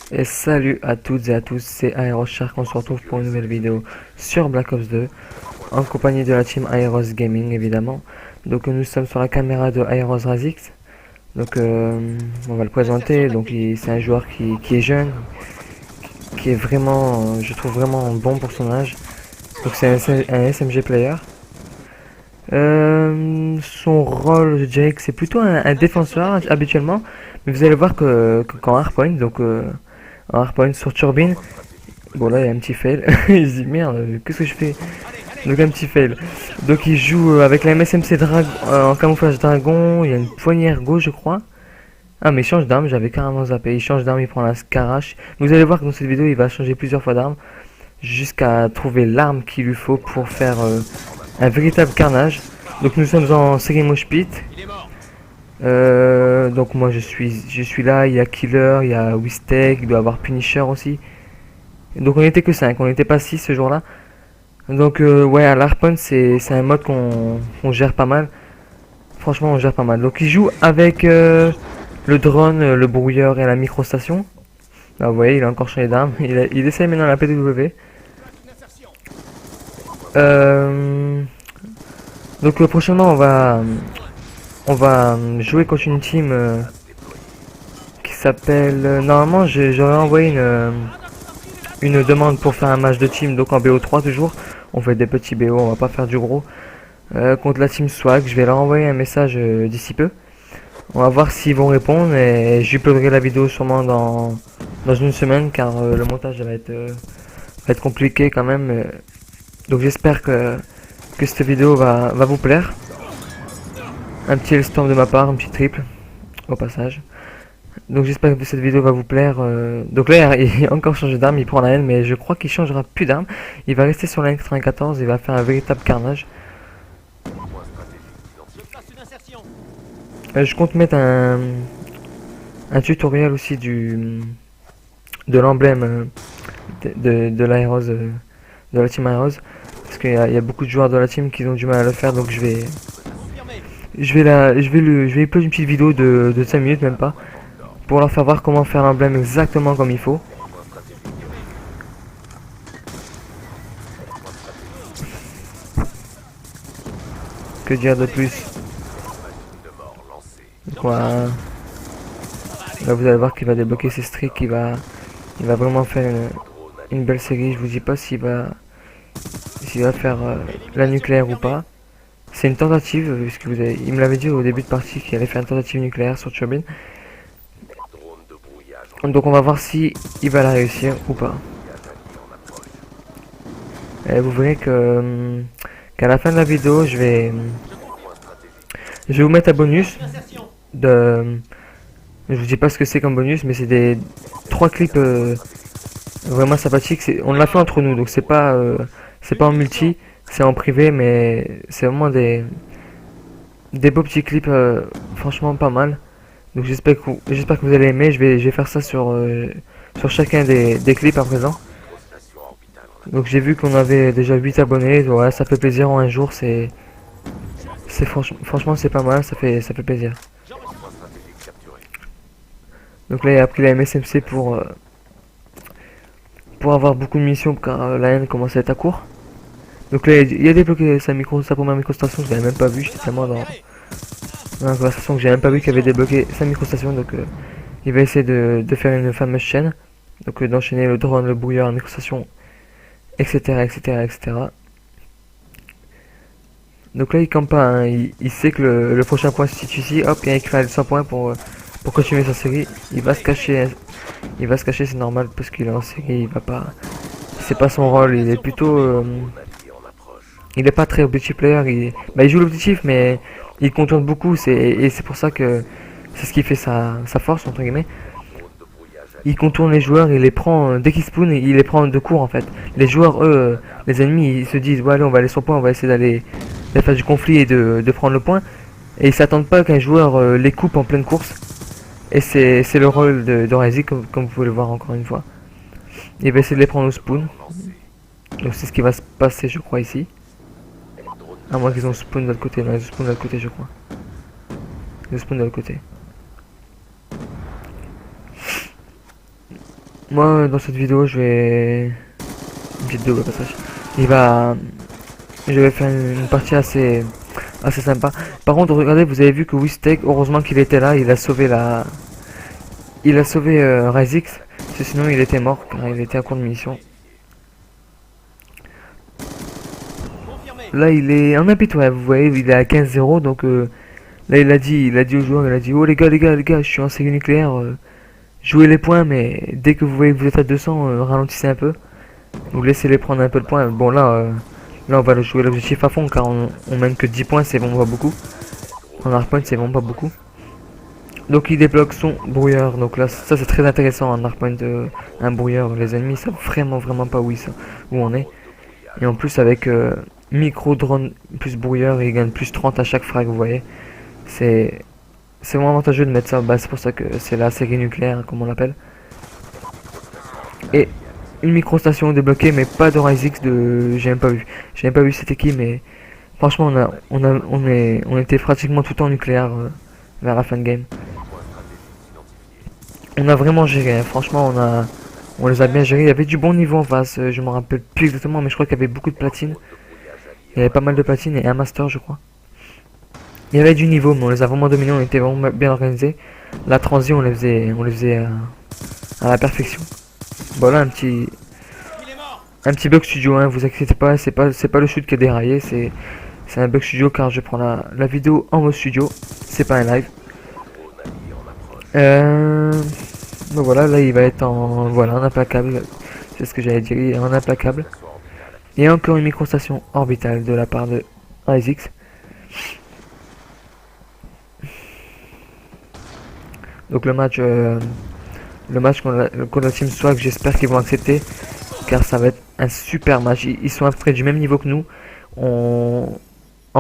Et salut à toutes et à tous, c'est Aeroshark, on se retrouve pour une nouvelle vidéo sur Black Ops 2, en compagnie de la team Aeros Gaming évidemment. Donc nous sommes sur la caméra de Aeros Razix, donc on va le présenter. Donc c'est un joueur qui est jeune, qui est vraiment, je trouve vraiment bon pour son âge. Donc c'est un SMG player. Son rôle, je dirais que c'est plutôt un défenseur habituellement, mais vous allez voir que quand hardpoint, donc en hardpoint sur turbine, bon là il y a un petit fail, il se dit merde, qu'est-ce que je fais? Donc un petit fail. Donc il joue avec la MSMC en camouflage dragon, il y a une poignée ergo je crois. Ah mais il change d'arme, j'avais carrément zappé, il change d'arme, il prend la Scarache. Vous allez voir que dans cette vidéo il va changer plusieurs fois d'arme, jusqu'à trouver l'arme qu'il lui faut pour faire un véritable carnage. Donc nous sommes en série Mosh Pit. Donc moi je suis là, il y a Killer, il y a Wistek, il doit y avoir Punisher aussi. Donc on était que 5, on n'était pas 6 ce jour-là. Donc ouais, à l'Harpoon c'est un mode qu'on gère pas mal. Franchement on gère pas mal. Donc il joue avec le drone, le brouilleur et la microstation. Là vous voyez il a encore changé d'arme. Il essaye maintenant la PW. Donc prochainement on va jouer contre une team qui s'appelle... normalement j'aurais envoyé une demande pour faire un match de team, donc en BO3 toujours. On fait des petits BO, on va pas faire du gros. Contre la team Swag, je vais leur envoyer un message d'ici peu. On va voir s'ils vont répondre et j'uploaderai la vidéo sûrement dans une semaine, car le montage va être compliqué quand même. Donc j'espère que cette vidéo va vous plaire. Un petit storm de ma part, un petit triple au passage. Donc j'espère que cette vidéo va vous plaire. Donc là il a encore changé d'arme, il prend la haine, mais je crois qu'il changera plus d'arme. Il va rester sur la N94, il va faire un véritable carnage. Je compte mettre un tutoriel aussi de l'emblème de l'Aeros, de la team Aeros. Parce qu'il y a beaucoup de joueurs de la team qui ont du mal à le faire, donc je vais uploader une petite vidéo de 5 minutes, même pas, pour leur faire voir comment faire l'emblème exactement comme il faut. Que dire de plus? Donc voilà. Là vous allez voir qu'il va débloquer ses streaks, il va vraiment faire une belle série. Je vous dis pas s'il va faire la nucléaire ou pas. C'est une tentative, puisque il me l'avait dit au début de partie qu'il allait faire une tentative nucléaire sur Turbine. Donc on va voir si il va la réussir ou pas. Et vous verrez que qu'à la fin de la vidéo, je vais vous mettre un bonus de... Je vous dis pas ce que c'est comme bonus, mais c'est des 3 clips vraiment sympathiques. On l'a fait entre nous, donc c'est pas en multi, c'est en privé, mais c'est vraiment des beaux petits clips, franchement pas mal. Donc j'espère que vous allez aimer. Je vais faire ça sur chacun des clips à présent. Donc j'ai vu qu'on avait déjà 8 abonnés. Ouais, ça fait plaisir en un jour. Franchement c'est pas mal. Ça fait plaisir. Donc là il a pris la MSMC pour avoir beaucoup de missions, car la haine commence à être à court. Donc là il a débloqué sa première microstation. Je l'avais même pas vu. J'étais tellement dans la conversation que j'ai même pas vu qu'il avait débloqué sa microstation. Donc il va essayer de faire une fameuse chaîne. Donc d'enchaîner le drone, le brouilleur, la microstation, etc., etc., etc. Donc là il campe pas, hein. Il sait que le prochain point se situe ici. Hop, il y a écrit à 100 points pour continuer sa série. Il va se cacher, c'est normal, parce qu'il est en série. Il va pas, c'est pas son rôle. Il est plutôt il est pas très objective player. Il joue l'objectif, mais il contourne beaucoup. Et c'est pour ça que c'est ce qui fait sa force entre guillemets. Il contourne les joueurs, il les prend dès qu'il spawn, il les prend de court en fait. Les joueurs, eux, les ennemis, ils se disent ouais allez on va aller sur le point, on va essayer d'aller faire du conflit et de prendre le point. Et ils s'attendent pas qu'un joueur les coupe en pleine course. Et c'est le rôle de Razi, comme vous pouvez le voir encore une fois. Il va essayer de les prendre au spawn. Donc c'est ce qui va se passer je crois ici. À moins qu'ils ont spawn de l'autre côté, non ils ont spawn de l'autre côté je crois. Ils ont spawn de l'autre côté. Moi, dans cette vidéo, je vais... Une petite double passage. Il va... Je vais faire une partie assez sympa. Par contre, regardez, vous avez vu que Wistek, heureusement qu'il était là, il a sauvé la... Il a sauvé Ryzix, parce que sinon il était mort, car il était à court de munitions. Là, il est en impitoyable, vous voyez, il est à 15-0, donc là, il a dit aux joueurs, il a dit, oh les gars, je suis en série nucléaire, jouez les points, mais dès que vous voyez que vous êtes à 200, ralentissez un peu, ou laissez-les prendre un peu de points. Bon, là, on va jouer l'objectif à fond, car on mène que 10 points, c'est vraiment pas beaucoup. En hardpoint, c'est vraiment pas beaucoup. Donc, il débloque son brouilleur, donc là, ça c'est très intéressant en hardpoint, un brouilleur. Les ennemis savent vraiment pas où on est. Et en plus, avec micro drone plus brouilleur, il gagne plus 30 à chaque frag, vous voyez. C'est vraiment avantageux de mettre ça. Bah, c'est pour ça que c'est la série nucléaire, comme on l'appelle. Et une micro-station débloquée, mais pas de Ryzix de... J'ai même pas vu. J'ai même pas vu c'était qui, mais franchement, on était pratiquement tout le temps nucléaire vers la fin de game. On a vraiment géré, hein. Franchement, on les a bien gérés. Il y avait du bon niveau en face. Je me rappelle plus exactement, mais je crois qu'il y avait beaucoup de platines. Il y avait pas mal de platines et un master, je crois. Il y avait du niveau, mais on les a vraiment dominés. On était vraiment bien organisés. La transition, on les faisait à la perfection. Bon là, un petit bug studio, hein, vous inquiétez pas, c'est pas le shoot qui a déraillé, c'est un bug studio car je prends la vidéo en mode studio, c'est pas un live. Donc voilà, là il va être en implacable, c'est ce que j'allais dire, il est en implacable. Et encore une microstation orbitale de la part de Ryzix. Donc le match contre la Team Swag, j'espère qu'ils vont accepter, car ça va être un super match. Ils sont à peu près du même niveau que nous. En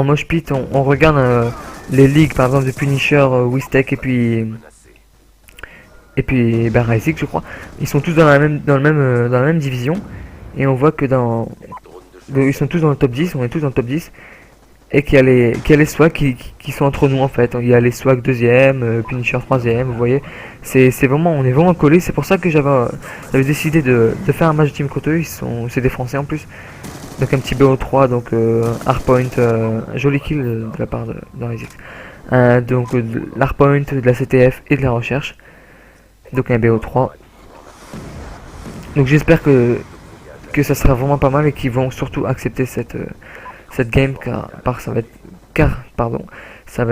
mosh pit, on regarde les ligues, par exemple de Punisher, Wistek et puis ben, Ryzix, je crois. Ils sont tous dans la même division, et on voit que ils sont tous dans le top 10, on est tous dans le top 10. Et qu'il y a les swags qui sont entre nous en fait. Il y a les swags deuxième, Punisher troisième, vous voyez. On est vraiment collés. C'est pour ça que j'avais décidé de faire un match de team contre eux. C'est des Français en plus. Donc un petit BO3, donc hardpoint, joli kill de la part de Ryzix. Donc l'hardpoint, de la CTF et de la recherche. Donc un BO3. Donc j'espère que ça sera vraiment pas mal et qu'ils vont surtout accepter cette game car ça va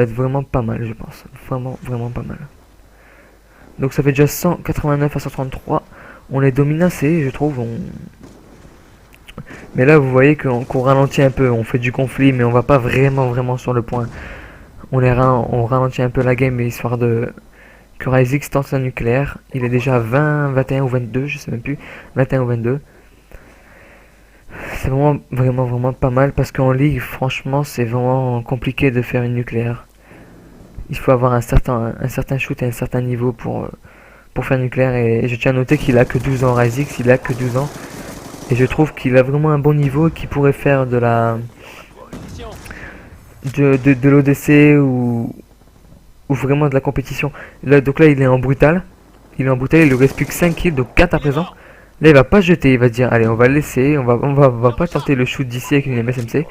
être vraiment pas mal, je pense. Vraiment pas mal. Donc ça fait déjà 189 à 133. On est dominancé, je trouve. Mais là, vous voyez qu'on ralentit un peu. On fait du conflit, mais on va pas vraiment sur le point. On ralentit un peu la game, histoire de que Ryzix tente un nucléaire. Il est déjà 20, 21 ou 22, je sais même plus. 21 ou 22. C'est vraiment pas mal parce qu'en ligue, franchement, c'est vraiment compliqué de faire une nucléaire. Il faut avoir un certain shoot et un certain niveau pour faire nucléaire. Et je tiens à noter qu'il a que 12 ans, Ryzix, il a que 12 ans. Et je trouve qu'il a vraiment un bon niveau qui pourrait faire de l'ODC ou vraiment de la compétition. Là, donc là, il est en brutal. Il lui reste plus que 5 kills, donc 4 à présent. Là, il va pas jeter, il va dire, allez, on va le laisser, on va pas tenter le shoot d'ici avec une MSMC.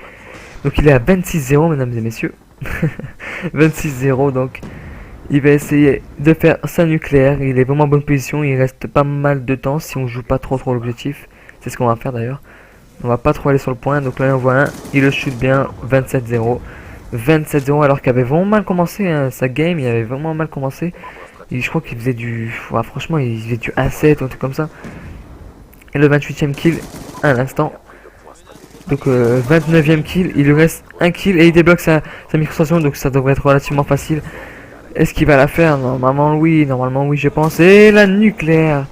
Donc il est à 26-0, mesdames et messieurs. 26-0, donc il va essayer de faire sa nucléaire. Il est vraiment en bonne position, il reste pas mal de temps si on joue pas trop l'objectif. C'est ce qu'on va faire d'ailleurs. On va pas trop aller sur le point, donc là on voit un, il le shoot bien, 27-0. 27-0 alors qu'il avait vraiment mal commencé hein, sa game, il avait vraiment mal commencé. Et je crois qu'il faisait franchement, il faisait du 1-7 ou un truc comme ça. Et le 28ème kill à l'instant. Donc 29ème kill, il lui reste un kill et il débloque sa microstation, donc ça devrait être relativement facile. Est-ce qu'il va la faire? Normalement oui je pense. Et la nucléaire.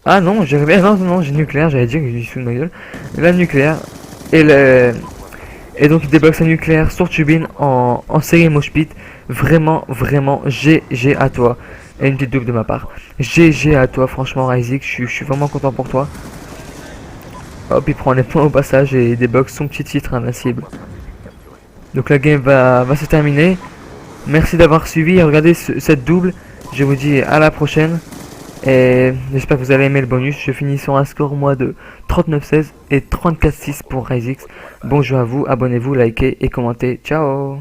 Ah non, j'ai nucléaire, j'allais dire que je suis sous de ma gueule. La nucléaire. Et donc il débloque sa nucléaire sur Turbine en série mosh pit. Vraiment GG à toi. Et une petite double de ma part. GG à toi, franchement, Ryzix, je suis vraiment content pour toi. Hop, il prend les points au passage et il débloque son petit titre invincible. Donc la game va se terminer. Merci d'avoir suivi et regardez cette double. Je vous dis à la prochaine. Et j'espère que vous allez aimer le bonus. Je finis sur un score moi de 39-16 et 34-6 pour Ryzix. Bon jeu à vous, abonnez-vous, likez et commentez. Ciao!